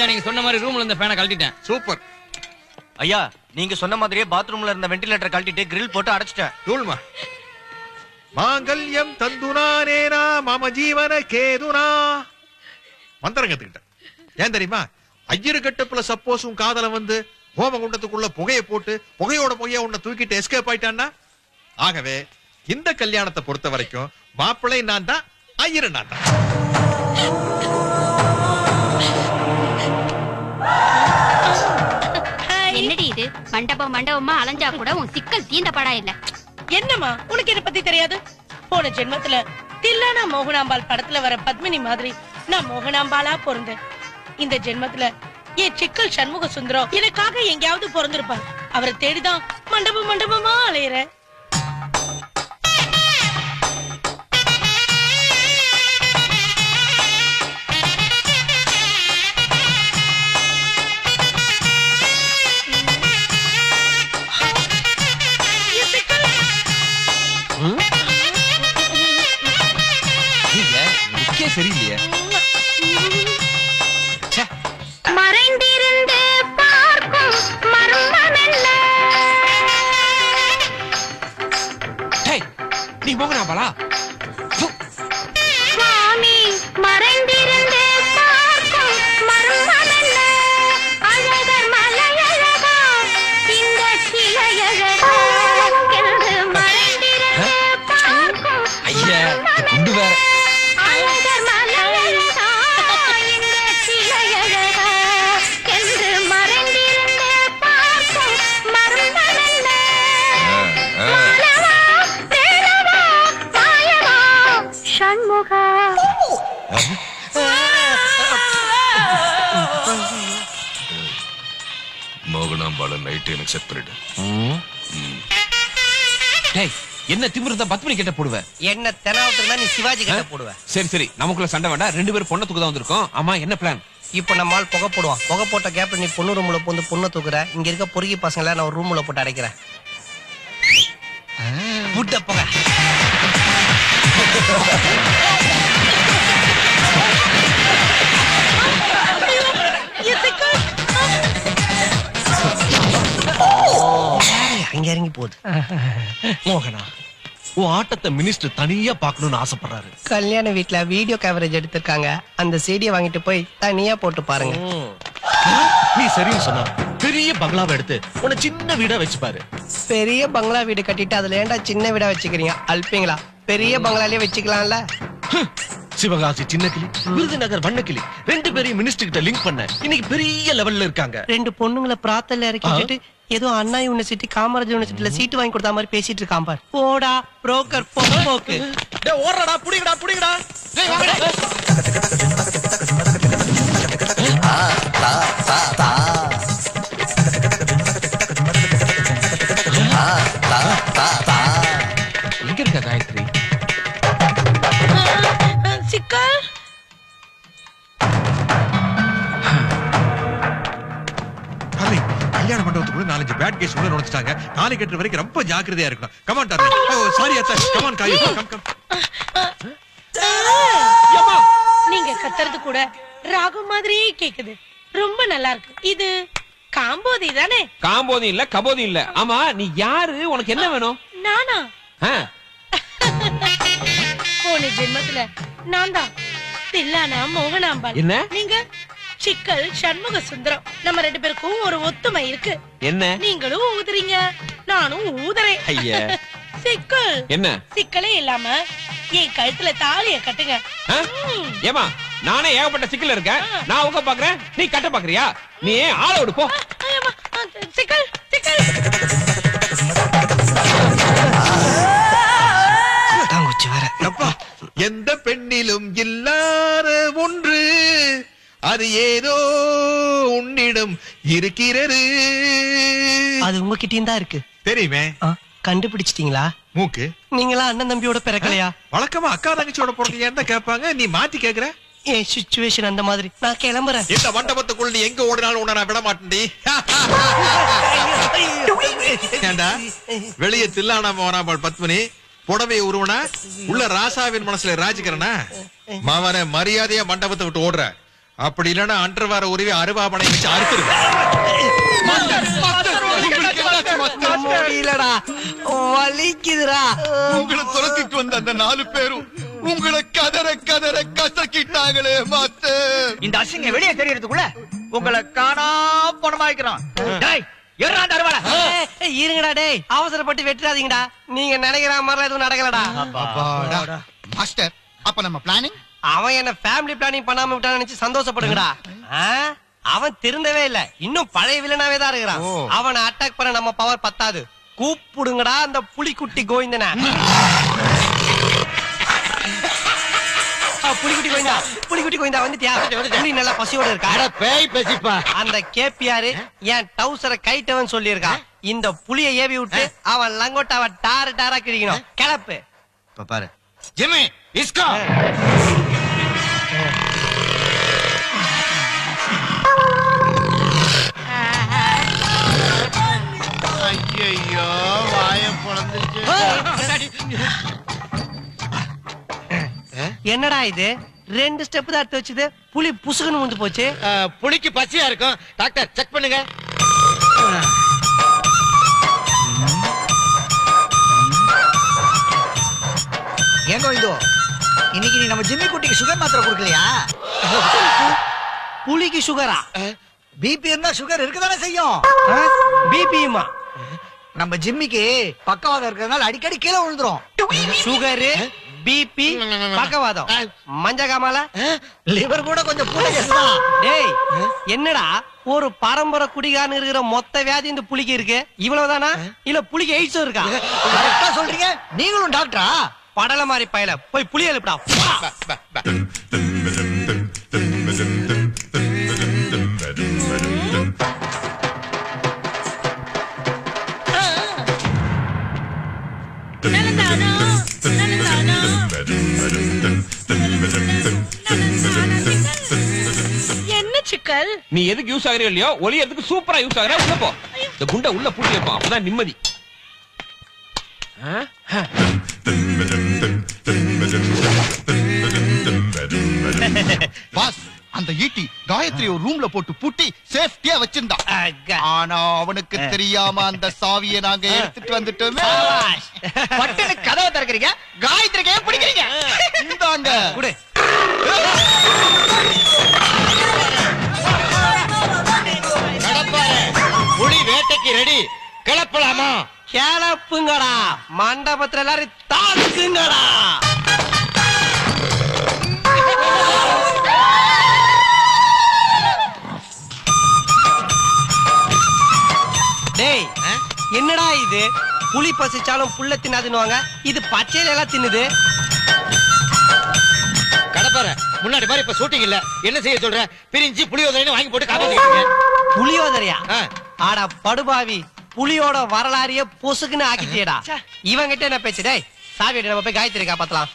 ஐயா நீங்க சொன்ன மாதிரி ரூம்ல இருந்த ஃபேனை கழட்டிட்டேன். சூப்பர் ஐயா. நீங்க சொன்ன மாதிரியே பாத்ரூம்ல இருந்த வென்டிலேட்டர் கழட்டிட்டு கிரில் போட்டு அடைச்சிட்டேன். தூள்மா. மாங்கல்யம் தந்துனா நேனா மம ஜீவன கேதுனா மந்திரம் கத்துக்கிட்டேன். ஏன் தெரியுமா? ஐயரு கட்டப்புல சப்போஸ் உன் காதல வந்து ஹோமகுண்டத்துக்குள்ள புகையை போட்டு புகையோட புகைய உன்னை தூக்கிட்டு எஸ்கேப் ஆயிட்டான்னா, ஆகவே இந்த கல்யாணத்தை பொறுத்த வரைக்கும் மாப்பிள்ளை நான் தான், ஐயரு நான் தான். என்னடி இது மண்டபமா அலைஞ்சா கூட உன் சிக்கல் தீந்த படா இல்ல. என்னம்மா உனக்கு இத பத்தி தெரியாது? போன ஜென்மத்துல தில்லானா மோகனாம்பாள் படத்துல வர பத்மினி மாதிரி நான் மோகனாம்பாளா பிறந்தேன். இந்த ஜென்மத்துல என் சிக்கல் சண்முக சுந்தரம் எனக்காக எங்கேயாவது பிறந்திருப்பார். அவரை தேடிதான் மண்டபமா அலையிறேன். சரியில்லையே. மறைந்திருந்து பார்க்கும் மர்மமெல்ல. நீ மோகனாம்பாளா? சுவாமி மறைந்திருந்து பார்க்கும் மர்மமெல்ல. அழகர் மலையழகா இந்த சிலையழகா என்று மறைந்திருந்து பார்க்கும். ஐயா குண்டு வேற. மோகனாம்பாள நைட் எனக்கு செட் பண்ணிடு. என்ன திமிருந்தா பத்மினி கிட்ட போடுவ? என்ன தெனாவத்துல நீ சிவாஜி கிட்ட போடுவ? சரி சரி நமக்குள்ள சண்டை வேண்டாம். 2 பேரும் பொண்ணை தூக்க தான் வந்திருக்கோம். ஆமா என்ன பிளான்? இப்ப நம்ம ஆள் புகை போடுவான். புகை போட்ட கேப்ல நீ பொண்ணு ரூம்ல போந்து பொண்ணை தூக்குற. இங்க இருக்க பொறுக்கி பசங்களை நான் ஒரு ரூம்ல போட்டு அடைக்கிறேன். புட்ட புகை. அங்க இறங்கி போகுது. மோகனா உன் ஆட்டத்தை மினிஸ்டர் தனியா பாக்கணும்னு ஆசைப்படுறாரு. கல்யாண வீட்டுல வீடியோ கவரேஜ் எடுத்திருக்காங்க. அந்த சீடியை வாங்கிட்டு போய் தனியா போட்டு பாருங்க. நீ சரின்னு சொன்னா பெரிய பங்களாவை எடுத்து உன்னை சின்ன வீடா வச்சுப்பாரு. பெரிய பங்களா வீடு கட்டிட்டு அதுல ஏன்டா சின்ன வீடா வச்சுக்கிறீங்க? அல்பீங்களா? பெரிய பங்களாலே வச்சுக்கலாம்ல. சிவகாசி சின்ன கிளி, விருதுநகர் வண்ண கிளி 2 பேரையும் மினிஸ்டர் கிட்ட லிங்க் பண்ண இன்னைக்கு பெரிய லெவல்ல இருக்காங்க. 2 பொண்ணுங்களை பிராத்தல்ல இறக்கிட்டு ஏதோ அண்ணா யூனிவர்சிட்டி காமராஜ் யூனிவர்சிட்டில சீட் வாங்கி கொடுத்த மாதிரி பேசிட்டு இருக்கான் பார். போடா புரோக்கர் போக்கு. டேய் ஓடுறடா புடிங்கடா புடிங்கடா. டேய் வாங்கடா. எங்க இருக்க காயத்ரி? சிக்கல் கல்யாண மண்டபத்துக்குள்ள 4-5 பேட் கேஸ் உள்ள நுழைச்சிட்டாங்க. தாலி கட்டுற வரைக்கும் ரொம்ப ஜாக்கிரதையா இருக்கணும். Come on darling. ஓ சாரி அத்தா. கமான் காயு. Come come. நீங்க கத்துறது கூட ராகம் மாதிரியே கேக்குது. ரொம்ப நல்லா இருக்கு. இது காம்போதி தானே? காம்போதி இல்ல கபோதி இல்ல. ஆமா நீ யாரு? உனக்கு என்ன வேணும்? நானா? போன ஜென்மத்துல நான் தான் தில்லானா மோகனாம்பாள். என்ன? நீங்க சிக்கல் சண்முக சுந்தரம். நம்ம 2 பேருக்கும் ஒரு ஒத்துமை இருக்கு. என்ன? நீங்களும் ஊதுறீங்க, நானும் ஊதுறேன். ஐயா சிக்கல் என்ன? சிக்கலே இல்லாம என் கழுத்துல தாலிய கட்டுங்க. ஏமா நானே ஏகப்பட்ட சிக்கல் இருக்கேன். நான் உங்க பாக்குறேன், நீ கட்ட பாக்குறியா? நீ ஆள விடு போ. சிக்கல் சிக்கல். எந்த பெண்ணிலும் இல்லாத ஒன்று அது ஏதோ உன்னிடம் இருக்கிறது. அது உங்ககிட்டயும் தான் இருக்கு தெரியுமே. கண்டுபிடிச்சிட்டீங்களா? மூக்கு நீங்களா அண்ணன் தம்பியோட பிறக்கலையா? வழக்கமா அக்கா தங்கச்சியோட பிறந்தீங்கன்னு கேட்பாங்க. நீ மாத்தி கேக்குற. என் சிச்சுவேஷன் அந்த மாதிரி. நான் கிளம்புறேன். இந்த மண்டபத்துக்குள்ள நீ எங்க ஓடினாலும் உன்னை நான் விட மாட்டேன்டி. ஏண்டா வெளியே தில்லானா மோகனாம்பாள் பத்மினி புடவை உருவனா உள்ள ராசாவின் மனசுல ராஜிக்கிறனா? மவன மரியாதையா மண்டபத்தை விட்டு ஓடுற. அப்படி இல்லன்னா அண்டர்வார உருவி அருவாமனை வச்சு அறுத்துருவேன். முடியலடா, வலிக்குதுடா. உங்களை துரத்திட்டு வந்த அந்த 4 பேரும் உங்களை கதற கதற கசக்கிட்டாங்களே மாஸ்டர். இந்த அசிங்க வெளியே தெரியறதுக்குள்ள உங்களை காணா பணமாக்கிறோம். இருங்கடா டேய், அவசரப்பட்டு வெட்டுறாதீங்கடா. நீங்க நினைக்கிற மாதிரி எதுவும் நடக்கலடா. மாஸ்டர், அப்ப நம்ம பிளானிங்? அவன் என்ன ஃபேமிலி பிளானிங் பண்ணாம விட்டான்னு நினைச்சு சந்தோஷப்படுங்கடா. அவன் திருந்தவே இல்ல, இன்னும் பழைய வில்லனாவே தான் இருக்கிறான். அவனை அட்டாக் பண்ண நம்ம பவர் பத்தாது. கூப்பிடுங்கடா அந்த புலிக்குட்டி கோவிந்தன. புலிக்குட்டி கோவிந்தா வந்துட்டியா? புலி நல்லா பசியோட இருக்கா? பேய் பேசிப்பா. அந்த கேபிஆர் என் டவுசரை கைட்டவன் சொல்லியிருக்கான். இந்த புலியை ஏவி விட்டு அவன் லங்கோட்டாவை டார டாரா கிழிக்கணும். கிளப்பு. இப்ப பாரு ஜிம்மி இஸ்கா. ஐயோ, வாய பொளந்துச்சு. என்னடா இது? 2 ஸ்டெப் தான் எடுத்து வச்சது, புலி புசுகுன்னு வந்து போச்சு. புலிக்கு பசியா இருக்கும். டாக்டர் செக் பண்ணுங்க. ஏங்க இது இன்னைக்கு நீ நம்ம ஜிம்மி குட்டிக்கு சுகர் மாத்திரை கொடுக்கலையா? புலிக்கு சுகரா? பிபி இருந்தா சுகர் இருக்கதானே செய்யும். பிபியுமா? நம்ம ஜிம்மிக்கு பக்கவாதம் இருக்கிறதுனால அடிக்கடி கீழே விழுந்துரும். சுகரு, பிபி, பக்கவாதம், மஞ்ச காமால, லிவர் கூட கொஞ்சம் கூட கேசுதான். டேய் என்னடா ஒரு பரம்பரை குடிகாரன் இருக்கிற மொத்த வியாதி இந்த புலிக்கு இருக்கு? இவ்வளவுதானா இல்ல புலிக்கு எய்ட்ஸும் இருக்கா? கரெக்டா சொல்றீங்க. நீங்களும் டாக்டரா? படல மாதிரி பயல போய் புலி எழுப்புடா. என்ன சிக்கல்? நீ எதுக்கு யூஸ் ஆகுறியோ இல்லையோ, ஒலி எதுக்கு சூப்பரா யூஸ் ஆகுற. உள்ள போ, இந்த குண்டை உள்ள பூட்டி வைப்போம், அப்பதான் நிம்மதி. பாஸ், அந்த ஈட்டி காயத்ரி ஒரு ரூம்ல போட்டு பூட்டி சேஃப்டியா வச்சிருந்தா. ஆனா அவனுக்கு தெரியாம அந்த சாவியை நாங்க எடுத்துட்டு வந்துட்டோமே. பட்டுன்னு கதவை திறக்கிறீங்க, காயத்ரிக்கே பிடிக்கிறீங்க. இந்தாங்க. குடு. புலி வேட்டைக்கு ரெடி. கிளப்பலாமா? கிளப்புங்கடா. மண்டபத்துல எல்லாரும் தாக்குங்கடா. டேய் என்னடா இது? புலி பசிச்சாலும் புல்ல தின்னாதுன்னுவாங்க, இது பச்சையில எல்லாம் தின்னுது. கடப்பார முன்னாடி மாதிரி இப்ப ஷூட்டிங் இல்ல. என்ன செய்ய சொல்ற? பிரிஞ்சு புளியோதரைன்னு வாங்கி போட்டு காப்பாத்திக்கிறீங்க. புலியோதரையா? ஆட படுபாவி, புலியோட வரலாறையே பொசுக்குன்னு ஆக்கிட்டியடா. இவங்கிட்ட என்ன பேச்சு? டேய் சாவி எடுத்து நம்ம போய் காயத்ரி காப்பாத்தலாம்.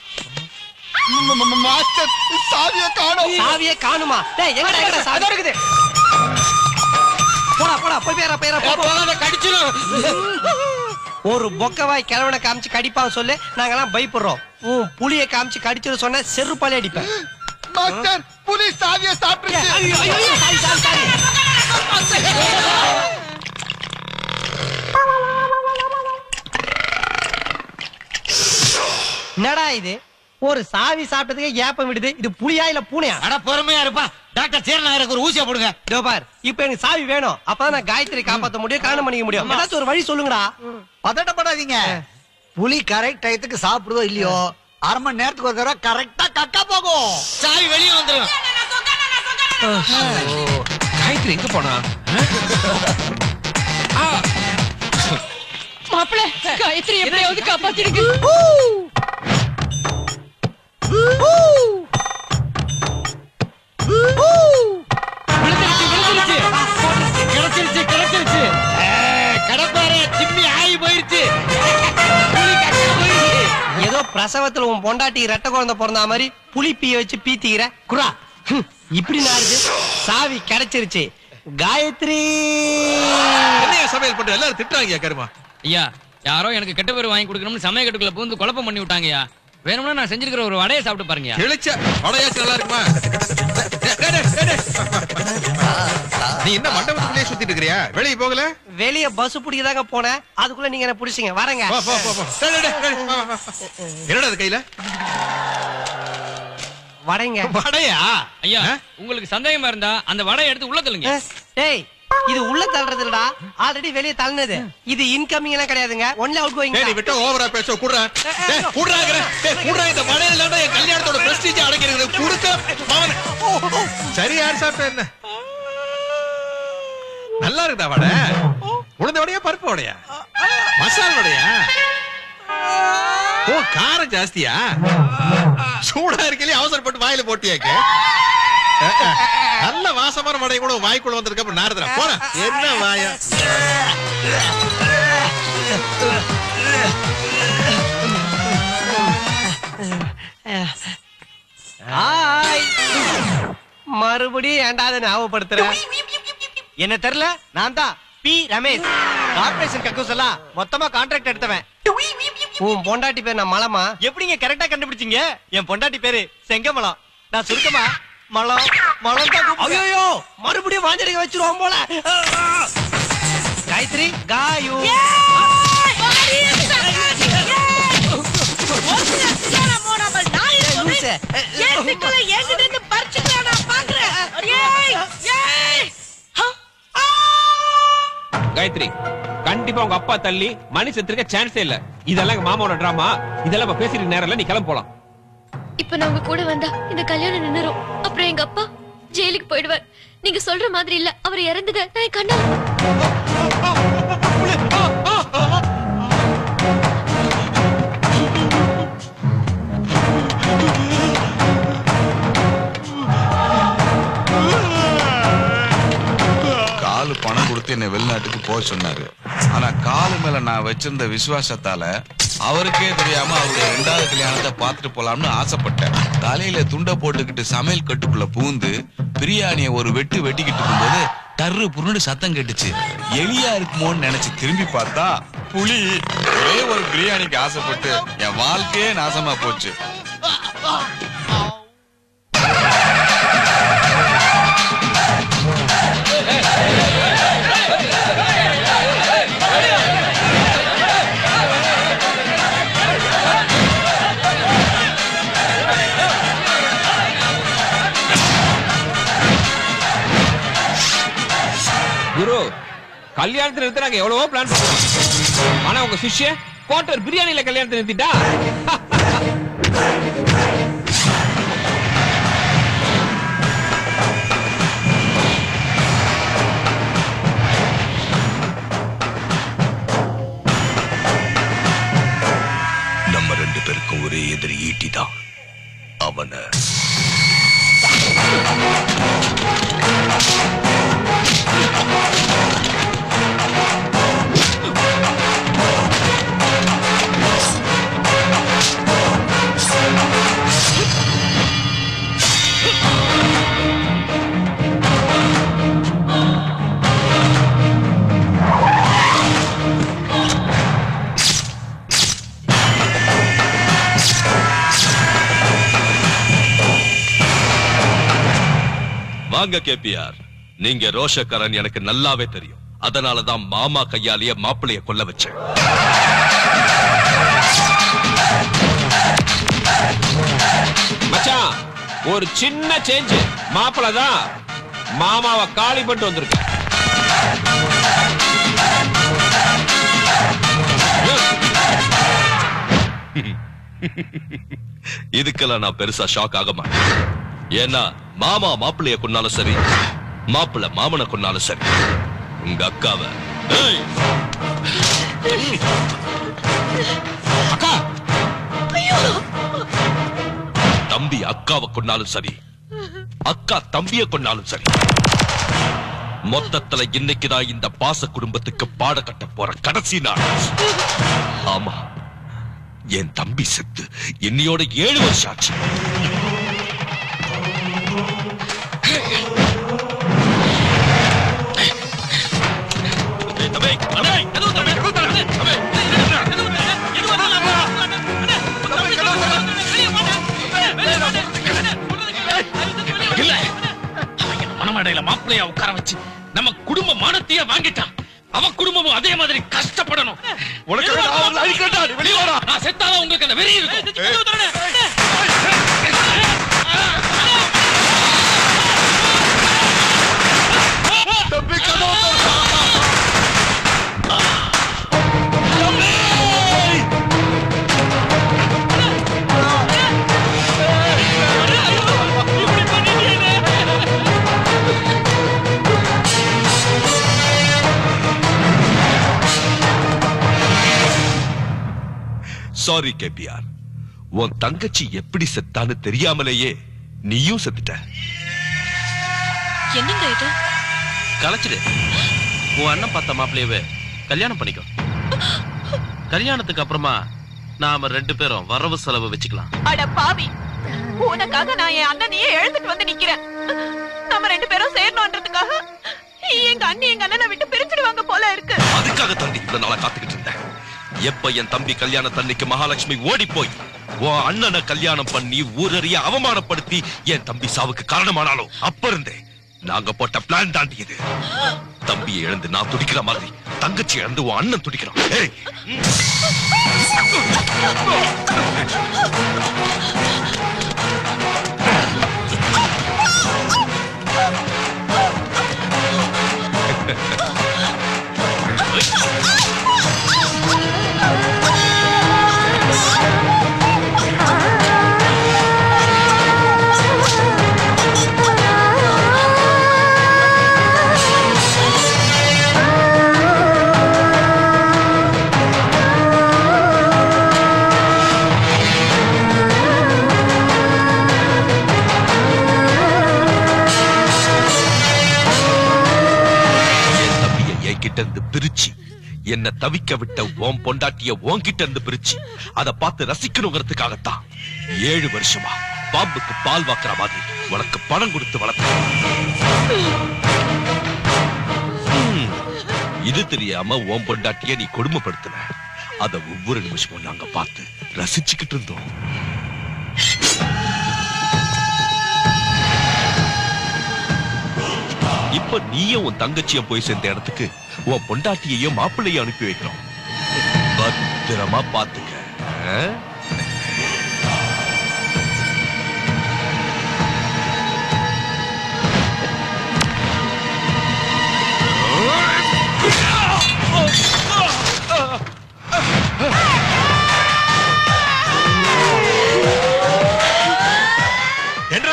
மாஸ்டர், சாவியை காணோம். சாவியே காணுமா? டேய் எங்கடா எங்கடா சாவி இருக்குது? போடா போடா போய் பேரா போகாத, கடிச்சிரும். ஒரு பொக்கவாய் கிழவனை காமிச்சு கடிப்பான்னு சொல்லு, நாங்கெல்லாம் பயப்படுறோம். உன் புலியை காமிச்சு கடிச்சிரு சொன்ன செருப்பாலே அடிப்பேன். மாஸ்டர், புலி சாவியை சாப்பிட்டுருச்சு. ஐயோ, ஐயோ, ஐயோ, சாரி, சாரி, சாரி. என்னடா இது? ஒரு சாவி சாப்பிட்டதுக்கு ஏப்பம் விடுது. இது புலியா இல்ல பூனையா? அட பொறுமையா இருப்பா. டாக்டர் சேரநாயருக்கு ஒரு ஊசியா போடுங்க. இதோ பார், இப்ப எனக்கு சாவி வேணும். அப்பதான் நான் காயத்ரி காப்பாத்த முடியும், கல்யாணம் பண்ணிக்க முடியும். ஏதாச்சும் ஒரு வழி சொல்லுங்கடா. பதட்டப்படாதீங்க. புலி கரெக்ட் டயத்துக்கு சாப்பிடுதோ இல்லையோ, 1/2 மணி நேரத்துக்கு ஒரு தடவை கரெக்டா கக்கா போகும். சாவி வெளியே வந்துடும். காயத்ரி எங்க போனா? மாப்பிள, காயத்ரி எப்படியாவது காப்பாத்திடுங்க. கிடைச்சிருச்சு. கடப்பாரு சிம்மி ஆகி போயிருச்சு. ஏதோ பிரசவத்துல உன் பொண்டாட்டி ரெட்டை குழந்தை பிறந்த மாதிரி புலி பீய வச்சு பீத்திக்கிற குரா. இப்படி நாருது. சாவி கிடைச்சிருச்சு. காயத்ரி என்னையா சமையல் பண்ற? எல்லாரும் திட்டுறாங்க கருமா. ஐயா, யாரோ எனக்கு கெட்ட பேர் வாங்கி கொடுக்கணும்னு சமயக்கட்டுக்குள்ள புகுந்து குழப்பம் பண்ணி விட்டாங்கயா. வேணும்னா நான் செஞ்சிருக்கிற ஒரு வடையை சாப்பிட்டு பாருங்க. கிழிச்ச வடையாச்சு நல்லா இருக்குமா? நீ என்ன மண்டபத்துக்குள்ளே சுத்திட்டு இருக்கிறியா? வெளியே போகல? வெளிய பஸ் பிடிக்கதாங்க போனேன், அதுக்குள்ள நீங்க என்ன பிடிச்சீங்க. வரேங்க. என்னடா அது கையில? வடைங்க. வடையா? ஐயா உங்களுக்கு சந்தேகமா இருந்தா அந்த வடையை எடுத்து உள்ள தள்ளுங்க. டேய், இது உள்ள தள்ளுறது இல்லடா, ஆல்ரெடி வெளிய தள்ளுனது. இது இன்கமிங் எல்லாம் கிடையாதுங்க, ஒன்லி அவுட் கோயிங். நீ விட்டு ஓவரா பேச குடுறா. டேய் குடுறாங்கற. டேய் குடுறா, இந்த வடையில தான் என் கல்யாணத்தோட பிரஸ்டீஜ் அடங்கி இருக்குது. குடுக்க மாவன. சரி யார் சாப்பிட்ட என்ன? நல்லா இருக்குதா வடை? உளுந்த வடையா பருப்பு வடையா? மசாலா வடையா? ஓ காரம் ஜாஸ்தியா? சூடா இருக்கலே அவசரப்பட்டு வாயில போட்டியாக்க. நல்ல வாசமான வடை கூட வாய்க்குள்ள வந்திருக்க அப்ப நாரதரா போற. என்ன வாயா? ஹாய். மறுபடியும் ஏண்டாத ஞாபகப்படுத்துறேன். என்ன தெரியல, நான் தான் பி ரமேஷ். கார்ப்பரேஷன் கக்கூஸ் எல்லாம் மொத்தமா கான்ட்ராக்ட் எடுத்தவன். உன் பொண்டாட்டி பேர் நான் மலமா? எப்படிங்க கரெக்டா கண்டுபிடிச்சீங்க? என் பொண்டாட்டி பேரு செங்கமலம். நான் சுருக்கமா மலம் மலம் தான் கூப்பிடுவேன். ஐயோ, மறுபடியும் வாஞ்சடிக்க வச்சிருவோம் போல. காயத்ரி காயு. காயத்ரி கண்டிப்பா உங்க அப்பா தள்ளி மணி செத்துருக்க சான்ஸே இல்ல. இதெல்லாம் எங்க மாமாவோட டிராமா. இதெல்லாம் இப்ப பேசிட்டு நேரம் இல்ல, நீ கிளம்ப போலாம். இப்ப நான் உங்க கூட வந்தா இந்த கல்யாணம் நின்னுரும். அப்புறம் எங்க அப்பா ஜெயிலுக்கு போயிடுவார். நீங்க சொல்ற மாதிரி இல்ல, அவர் இறந்துட நான் கண்ணா. காலு பணம் கொடுத்து என்ன வெளிநாட்டுக்கு போக சொன்னாரு. ஆனா காலு மேல நான் வச்சிருந்த விசுவாசத்தால அவருக்கே தெரியாம அவருடைய 2வது கல்யாணத்தை பார்த்துட்டு போலாம்னு ஆசைப்பட்டேன். தலையில துண்டை போட்டுக்கிட்டு சமையல் கட்டுக்குள்ள பூந்து பிரியாணிய ஒரு வெட்டிக்கிட்டு இருக்கும்போது டர்ரு புருண்டு சத்தம் கேட்டுச்சு. எலியா இருக்குமோன்னு நினைச்சு திரும்பி பார்த்தா புலி. ஒரே ஒரு பிரியாணிக்கு ஆசைப்பட்டு என் வாழ்க்கையே நாசமா போச்சு. குரு கல்யாணத்தை நிறுத்த நாங்க எவ்வளவோ பிளான் பண்ணுவோம். ஆனா உங்க சிஷ்ய கோட்டர் பிரியாணியில கல்யாணத்தை நிறுத்திட்டா. நம்ம 2 பேருக்கும் ஒரே எதிரி ஈட்டிதான். அவன வாங்க கேபிஆர். நீங்க ரோஷக்காரன் எனக்கு நல்லாவே தெரியும். அதனாலதான் மாமா கையாலேயே மாப்பிளைய கொல்ல வச்சேன். மச்சான் ஒரு சின்ன சேஞ்ச். மாப்பிள தான் மாமாவை காலி பண்ணிட்டு வந்திருக்க. இதுக்கெல்லாம் நான் பெருசா ஷாக் ஆக மாட்டேன். ஏன்னா மாமா மாப்பிளைய கொன்னாலும் சரி, மாப்பிள்ள மாமனை கொன்னாலும் சரி, உங்க அக்காவை அக்கா தம்பி அக்காவை கொன்னாலும் சரி, அக்கா தம்பிய கொன்னாலும் சரி, மொத்தத்துல இன்னைக்குதான் இந்த பாச குடும்பத்துக்கு பாட கட்ட போற கடைசி நாள். ஆமா, என் தம்பி செத்து என்னையோட 7 வருஷம் ஆச்சு. மாப்பிளையா உட்கார வச்சு நம்ம குடும்ப மானத்தையே வாங்கிட்டான். அவன் குடும்பமும் அதே மாதிரி கஷ்டப்படணும். நான் செத்தாதான் உங்களுக்கு அந்த வெறி இருக்கும். சாரி கேபிஆர், உன் தங்கச்சி எப்படி செத்தான்னு தெரியாமலேயே நீயும் செத்துட்ட. என்னங்க இது? கலைச்சிடு. உன் அண்ணன் பார்த்த மாப்பிள்ளையவே கல்யாணம் பண்ணிக்கோ. கல்யாணத்துக்கு அப்புறமா நாம 2 பேரும் வரவு செலவு வச்சுக்கலாம். அட பாவி, உனக்காக நான் என் அண்ணனையே எழுந்துட்டு வந்து நிக்கிறேன். நம்ம 2 பேரும் சேரணும்ன்றதுக்காக எங்க அண்ணி எங்க அண்ணனை விட்டு பிரிச்சிடுவாங்க போல இருக்கு. அதுக்காக தாண்டி இவ்வளவு நாளா காத்துக்கிட்டு இருந்தேன். எப்ப என் தம்பி கல்யாண தண்ணிக்கு மகாலட்சுமி ஓடி போய் உன் அண்ணனை கல்யாணம் பண்ணி ஊரறிய அவமானப்படுத்தி என் தம்பி சாவுக்கு காரணமானாலோ அப்ப இருந்தே நாங்க போட்ட பிளான் தாண்டியது. தம்பியை இழந்து நான் துடிக்கிற மாதிரி தங்கச்சி இழந்து உன் அண்ணன் துடிக்கிறான். ஏய், பிரிச்சு என்ன தவிக்க விட்ட உன் பொண்டாட்டிய உன்கிட்ட இருந்து பிரிச்சு அதை பார்த்து ரசிக்கணுங்கிறதுக்காகத்தான் 7 வருஷமா பாம்புக்கு பால் வாக்குற மாதிரி உனக்கு பணம் கொடுத்து வளர்த்த. இது தெரியாம உன் பொண்டாட்டிய நீ கொடுமைப்படுத்தின. அத ஒவ்வொரு நிமிஷமும் நாங்க பார்த்து ரசிச்சுக்கிட்டு இருந்தோம். இப்ப நீயும் உன் தங்கச்சியும் போய் சேர்ந்த இடத்துக்கு உன் பொண்டாட்டியையும் மாப்பிள்ளையும் அனுப்பி வைக்கிறோம். பத்திரமா பாத்துக்க.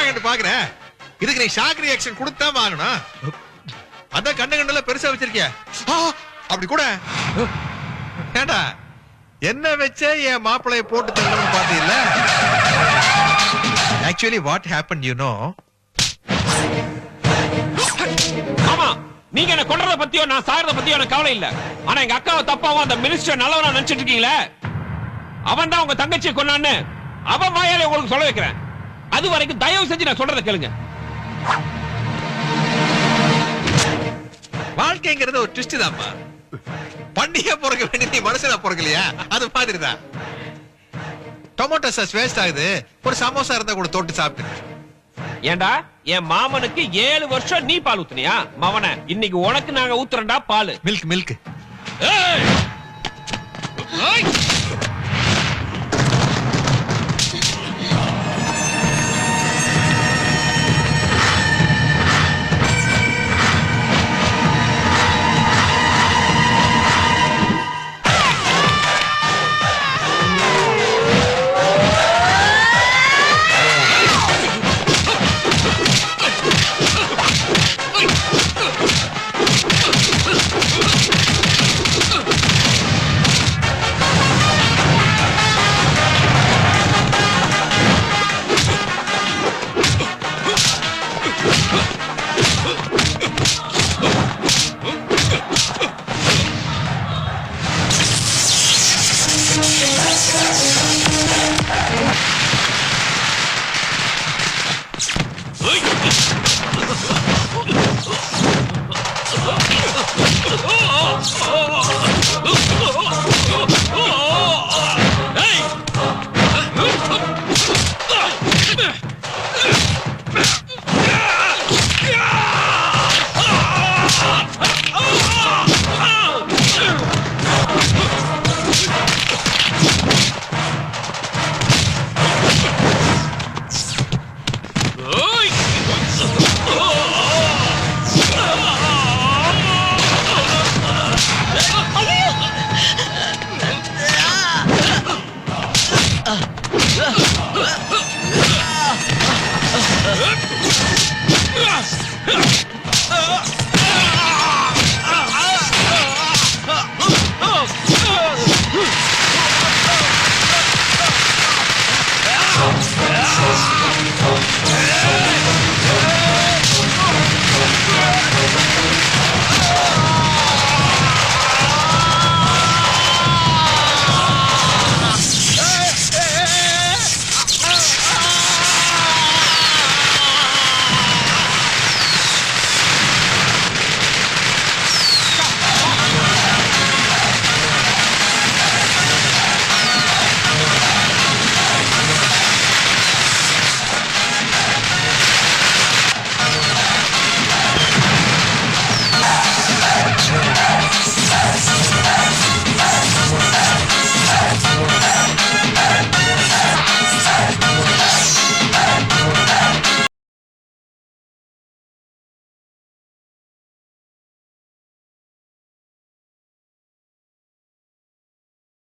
என்ன பாக்குற? இதுக்கு நீ ஷாக் ரியாக்ஷன் கொடுத்தா வாங்கணும். அதான் கண்ணுல பெருசா வச்சிருக்கிய. அப்படி கூட ஏண்டா என்ன வச்ச என் மாப்பிளைய போட்டு தள்ளணும்னு பாத்தீல்ல? Actually what happen you know? ஆமா, நீங்க என்ன கொல்றத பத்தியோ நான் சாகிறத பத்தியோ எனக்கு கவலை இல்ல. ஆனா எங்க அக்காவை தப்பாவும் அந்த மினிஸ்டர் நல்லவனா நினைச்சிட்டு இருக்கீங்களே, அவன் தான் உங்க தங்கச்சியை கொன்னான்னு அவன் வாயாலே உங்களுக்கு சொல்ல வைக்கிறேன். அது வரைக்கும் தயவு செஞ்சு நான் சொல்றத கேளுங்க. வாழ்க்கைங்கிறது ஒரு ட்விஸ்ட் தான்ப்பா. பண்டிகை பிறக்க வேண்டிய நீ மனுஷனா பிறக்கலையா? அது மாதிரிதான். டொமேட்டோ சாஸ் வேஸ்ட் ஆகுது, ஒரு சமோசா இருந்தா கூட தொட்டு சாப்பிட்டு. ஏண்டா என் மாமனுக்கு 7 வருஷம் நீ பால் ஊத்துனியா? மவன இன்னைக்கு உனக்கு நாங்க ஊத்துறோம்டா பால். Milk milk. ஏய்